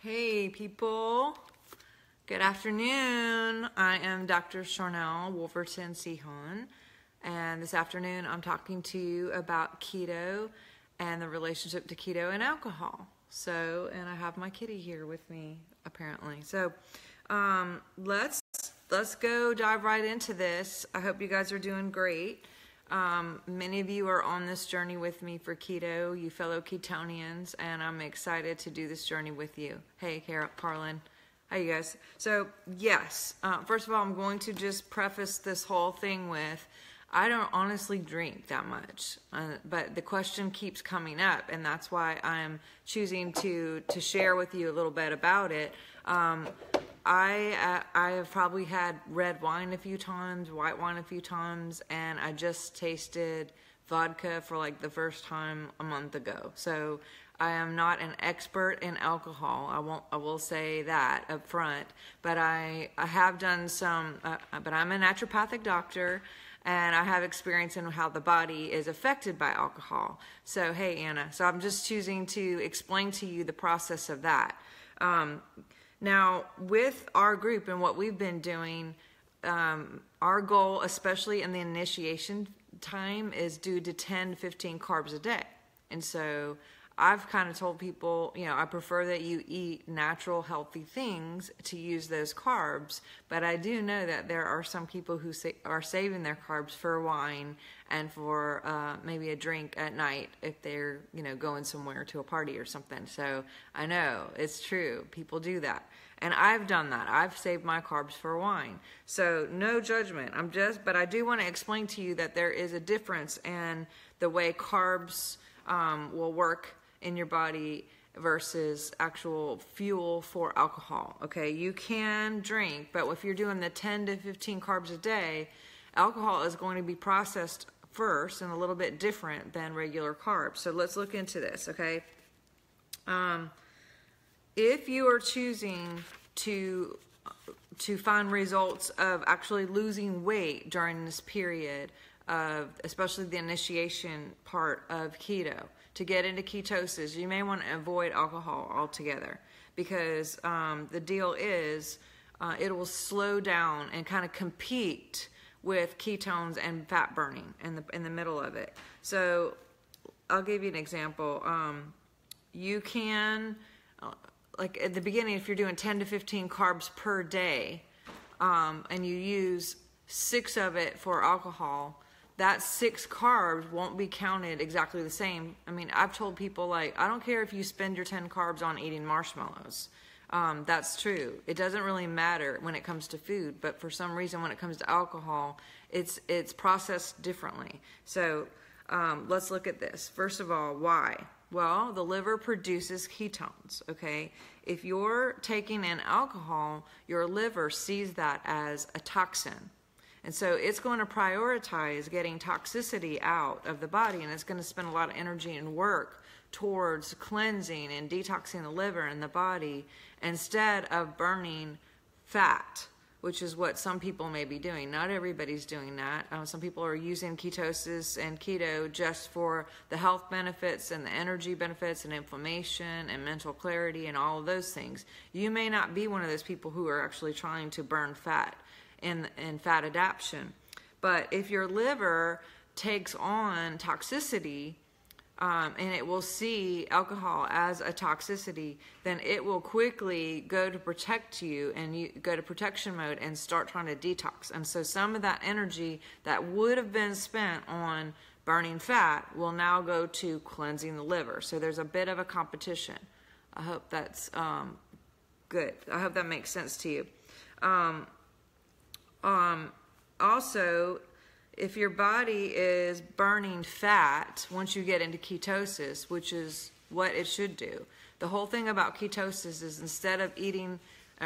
Hey people, good afternoon. I am Dr. Sharnael, Wolverton-Sehon, and this afternoon I'm talking to you about keto and the relationship to keto and alcohol. And I have my kitty here with me apparently. Let's go dive right into this. I hope you guys are doing great. Many of you are on this journey with me for keto, you fellow Ketonians, and I'm excited to do this journey with you. Hey, Carlin. Hi, you guys. So, yes, first of all, I'm going to just preface this whole thing with, I don't honestly drink that much, but the question keeps coming up, and that's why I'm choosing to share with you a little bit about it. I have probably had red wine a few times, white wine a few times, and I just tasted vodka for like the first time a month ago. So I am not an expert in alcohol. I will say that up front, but I have done some, but I'm a naturopathic doctor, and I have experience in how the body is affected by alcohol. So, hey, Anna, so I'm just choosing to explain to you the process of that. Now, with our group and what we've been doing, our goal, especially in the initiation time, is do to 10 to 15 carbs a day. And so I've kind of told people, I prefer that you eat natural, healthy things to use those carbs. But I do know that there are some people who are saving their carbs for wine and for maybe a drink at night if they're, going somewhere to a party or something. So I know it's true. People do that. And I've done that. I've saved my carbs for wine. So no judgment. But I do want to explain to you that there is a difference in the way carbs will work in your body versus actual fuel for alcohol. Okay, you can drink, but if you're doing the 10 to 15 carbs a day, alcohol is going to be processed first and a little bit different than regular carbs. So let's look into this, okay? If you are choosing to find results of actually losing weight during this period of, especially the initiation part of keto, to get into ketosis, you may want to avoid alcohol altogether, because the deal is it will slow down and kind of compete with ketones and fat burning in the middle of it. So I'll give you an example. You can, like at the beginning, if you're doing 10 to 15 carbs per day, and you use 6 of it for alcohol, that 6 carbs won't be counted exactly the same. I mean, I've told people, like, I don't care if you spend your 10 carbs on eating marshmallows. That's true. It doesn't really matter when it comes to food, but for some reason when it comes to alcohol, it's processed differently. So let's look at this. First of all, why? Well, the liver produces ketones, okay? If you're taking in alcohol, your liver sees that as a toxin. And so it's going to prioritize getting toxicity out of the body, and it's going to spend a lot of energy and work towards cleansing and detoxing the liver and the body instead of burning fat, which is what some people may be doing. Not everybody's doing that. Some people are using ketosis and keto just for the health benefits and the energy benefits and inflammation and mental clarity and all of those things. You may not be one of those people who are actually trying to burn fat in fat adaptation. But if your liver takes on toxicity, and it will see alcohol as a toxicity, then it will quickly go to protect you, and you go to protection mode and start trying to detox. And so some of that energy that would have been spent on burning fat will now go to cleansing the liver. So there's a bit of a competition. I hope that's good. I hope that makes sense to you. Also, if your body is burning fat once you get into ketosis, which is what it should do, the whole thing about ketosis is instead of eating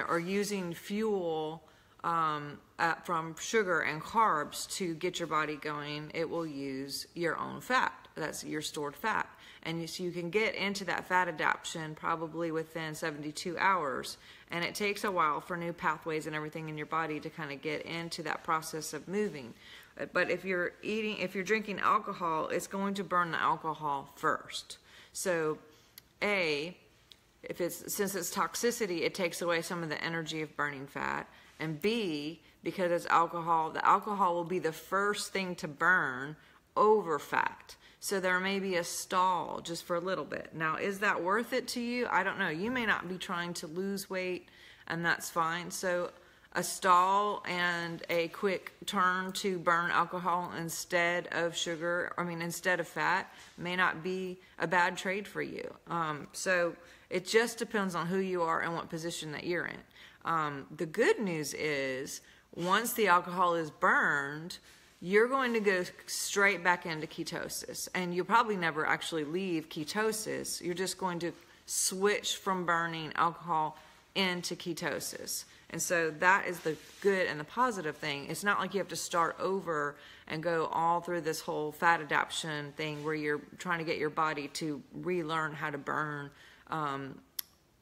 or using fuel from sugar and carbs to get your body going, it will use your own fat. That's your stored fat. And so you can get into that fat adaptation probably within 72 hours. And it takes a while for new pathways and everything in your body to kind of get into that process of moving. But if you're drinking alcohol, it's going to burn the alcohol first. So since it's toxicity, it takes away some of the energy of burning fat. And B, because it's alcohol, the alcohol will be the first thing to burn over fat. So there may be a stall just for a little bit. Now, is that worth it to you? I don't know. You may not be trying to lose weight, and that's fine. So a stall and a quick turn to burn alcohol instead of instead of fat may not be a bad trade for you. So it just depends on who you are and what position that you're in. The good news is once the alcohol is burned, you're going to go straight back into ketosis, and you'll probably never actually leave ketosis. You're just going to switch from burning alcohol into ketosis. And so that is the good and the positive thing. It's not like you have to start over and go all through this whole fat adaptation thing where you're trying to get your body to relearn how to burn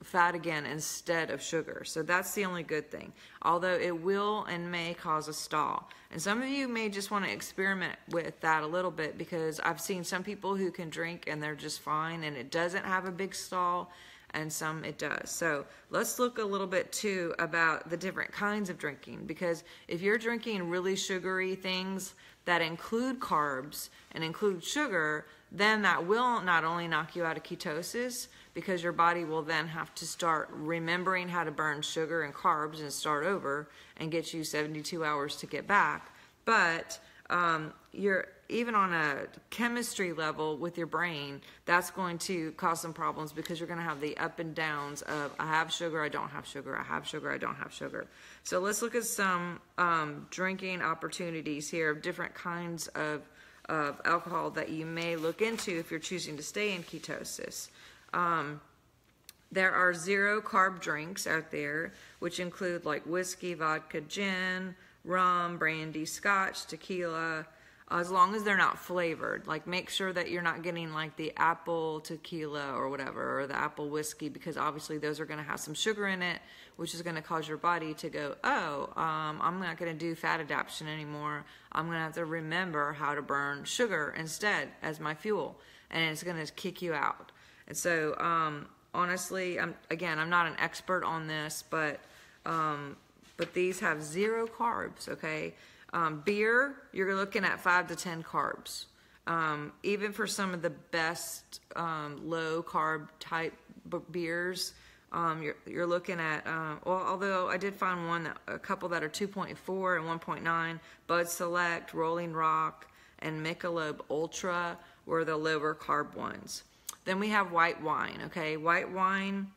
fat again instead of sugar. So that's the only good thing, although it will and may cause a stall. And some of you may just want to experiment with that a little bit, because I've seen some people who can drink and they're just fine and it doesn't have a big stall, and some it does. So let's look a little bit too about the different kinds of drinking, because if you're drinking really sugary things that include carbs and include sugar, then that will not only knock you out of ketosis, because your body will then have to start remembering how to burn sugar and carbs and start over and get you 72 hours to get back. But you're even on a chemistry level with your brain, that's going to cause some problems, because you're going to have the up and downs of I have sugar, I don't have sugar, I have sugar, I don't have sugar. So let's look at some drinking opportunities here of different kinds of alcohol that you may look into if you're choosing to stay in ketosis. There are 0 carb drinks out there, which include like whiskey, vodka, gin, rum, brandy, scotch, tequila, as long as they're not flavored. Like, make sure that you're not getting like the apple tequila or whatever, or the apple whiskey, because obviously those are going to have some sugar in it, which is going to cause your body to go, oh, I'm not going to do fat adaptation anymore. I'm going to have to remember how to burn sugar instead as my fuel, and it's going to kick you out. And so, honestly, I'm not an expert on this, but these have 0 carbs, okay? Beer, you're looking at 5 to 10 carbs. Even for some of the best low carb type beers, you're looking at, although I did find a couple that are 2.4 and 1.9, Bud Select, Rolling Rock, and Michelob Ultra were the lower carb ones. Then we have white wine, okay? White wine,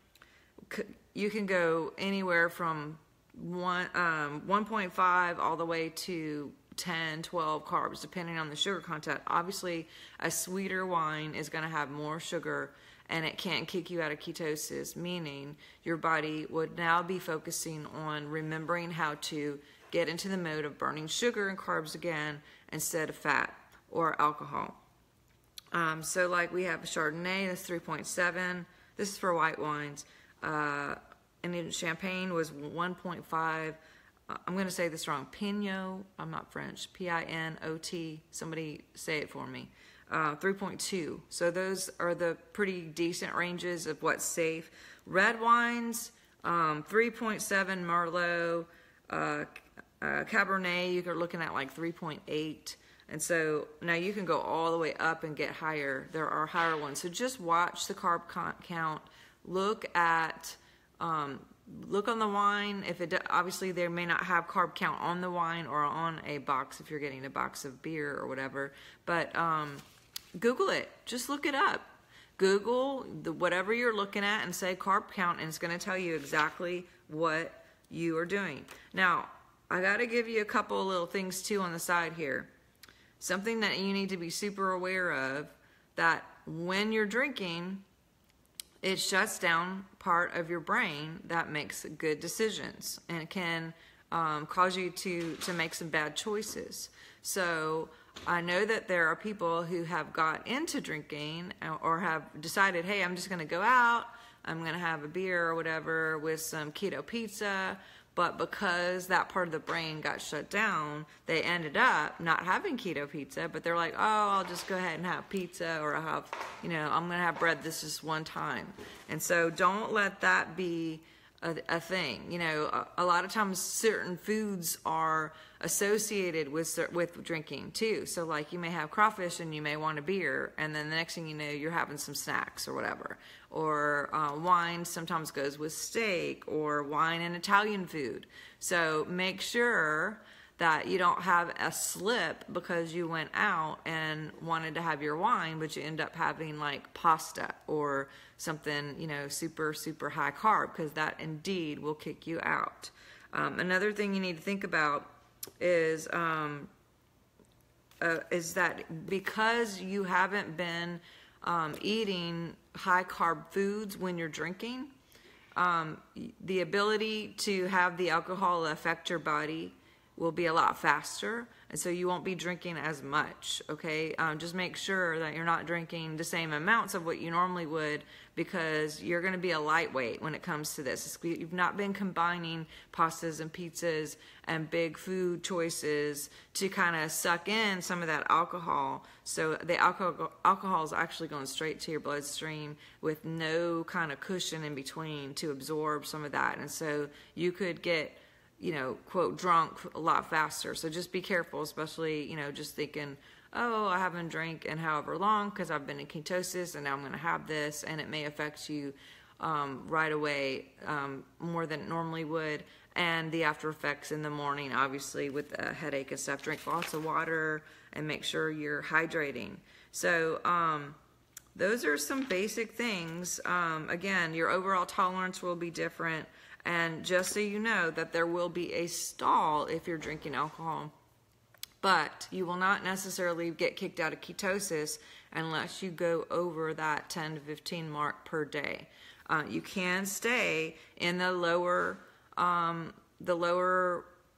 you can go anywhere from 1.5 all the way to 10, 12 carbs, depending on the sugar content. Obviously, a sweeter wine is going to have more sugar, and it can't kick you out of ketosis, meaning your body would now be focusing on remembering how to get into the mode of burning sugar and carbs again instead of fat or alcohol. So like we have a Chardonnay, that's 3.7. This is for white wines. And then champagne was 1.5. I'm going to say this wrong. Pinot, I'm not French. P-I-N-O-T. Somebody say it for me. 3.2. So those are the pretty decent ranges of what's safe. Red wines, 3.7 Merlot. Cabernet, you're looking at like 3.8. And so now you can go all the way up and get higher. There are higher ones. So just watch the carb count. Look on the wine. Obviously they may not have carb count on the wine or on a box if you're getting a box of beer or whatever. But Google it. Just look it up. Google whatever you're looking at and say carb count, and it's going to tell you exactly what you are doing. Now, I got to give you a couple of little things too on the side here. Something that you need to be super aware of, that when you're drinking, it shuts down part of your brain that makes good decisions, and it can cause you to make some bad choices. So I know that there are people who have got into drinking or have decided, hey, I'm just going to go out, I'm going to have a beer or whatever with some keto pizza, but because that part of the brain got shut down, they ended up not having keto pizza, but they're like, oh, I'll just go ahead and have pizza, or I'll have, I'm going to have bread this just one time. And so don't let that be a thing. A lot of times certain foods are associated with drinking too. So like you may have crawfish and you may want a beer, and then the next thing you know, you're having some snacks or whatever. Or wine sometimes goes with steak, or wine and Italian food. So make sure that you don't have a slip because you went out and wanted to have your wine, but you end up having like pasta or something, super, super high carb, because that indeed will kick you out. Another thing you need to think about is that because you haven't been eating high carb foods when you're drinking, the ability to have the alcohol affect your body will be a lot faster, and so you won't be drinking as much, okay? Just make sure that you're not drinking the same amounts of what you normally would, because you're going to be a lightweight when it comes to this. You've not been combining pastas and pizzas and big food choices to kind of suck in some of that alcohol. So the alcohol is actually going straight to your bloodstream with no kind of cushion in between to absorb some of that, and so you could get quote, drunk a lot faster. So just be careful, especially, just thinking, oh, I haven't drank in however long because I've been in ketosis and now I'm going to have this, and it may affect you right away more than it normally would. And the after effects in the morning, obviously, with a headache and stuff. Drink lots of water and make sure you're hydrating. So those are some basic things. Again, your overall tolerance will be different. And just so you know that there will be a stall if you're drinking alcohol, but you will not necessarily get kicked out of ketosis unless you go over that 10 to 15 mark per day. You can stay in the lower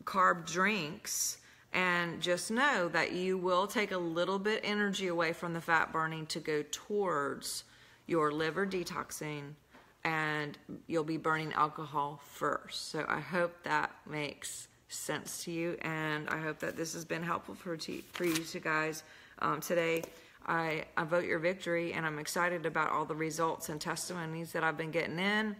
carb drinks, and just know that you will take a little bit energy away from the fat burning to go towards your liver detoxing, and you'll be burning alcohol first. So I hope that makes sense to you, and I hope that this has been helpful for you two guys today. I vote your victory, and I'm excited about all the results and testimonies that I've been getting in.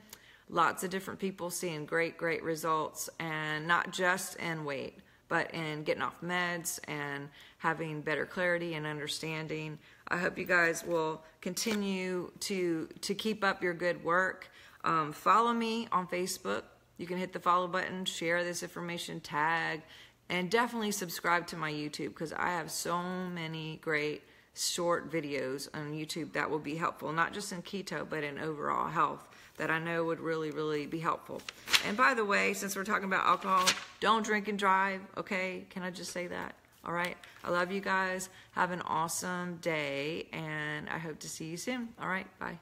Lots of different people seeing great results, and not just in weight, but in getting off meds and having better clarity and understanding. I hope you guys will continue to keep up your good work. Follow me on Facebook. You can hit the follow button, share this information, tag, and definitely subscribe to my YouTube, because I have so many great short videos on YouTube that will be helpful, not just in keto, but in overall health, that I know would really be helpful. And by the way, since we're talking about alcohol, don't drink and drive, okay? Can I just say that? All right. I love you guys. Have an awesome day, and I hope to see you soon. All right. Bye.